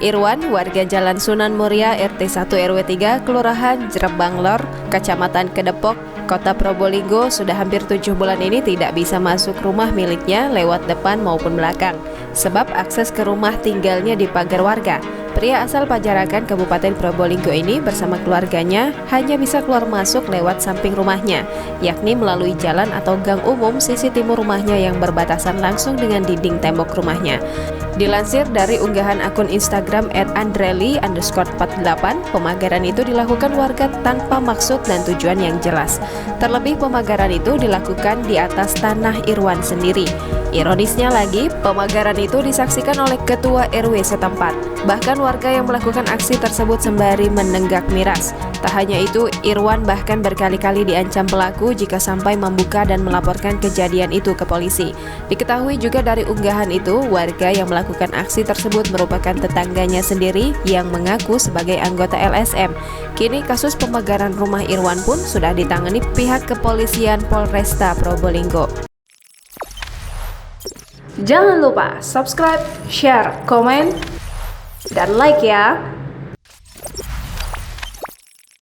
Irwan, warga Jalan Sunan Muria RT 1 RW 3, Kelurahan Jerebang Lor, Kecamatan Kedepok, Kota Probolinggo sudah hampir 7 bulan ini tidak bisa masuk rumah miliknya lewat depan maupun belakang, sebab akses ke rumah tinggalnya dipagar warga. Pria asal Pajarakan, Kabupaten Probolinggo ini bersama keluarganya hanya bisa keluar masuk lewat samping rumahnya, yakni melalui jalan atau gang umum sisi timur rumahnya yang berbatasan langsung dengan dinding tembok rumahnya. Dilansir dari unggahan akun Instagram @andreli_48, pemagaran itu dilakukan warga tanpa maksud dan tujuan yang jelas. Terlebih pemagaran itu dilakukan di atas tanah Irwan sendiri. Ironisnya lagi, pemagaran itu disaksikan oleh Ketua RW setempat. Bahkan warga yang melakukan aksi tersebut sembari menenggak miras. Tak hanya itu, Irwan bahkan berkali-kali diancam pelaku jika sampai membuka dan melaporkan kejadian itu ke polisi. Diketahui juga dari unggahan itu, warga yang melakukan aksi tersebut merupakan tetangganya sendiri yang mengaku sebagai anggota LSM. Kini kasus pemagaran rumah Irwan pun sudah ditangani pihak kepolisian Polresta Probolinggo. Jangan lupa subscribe, share, komen, dan like ya!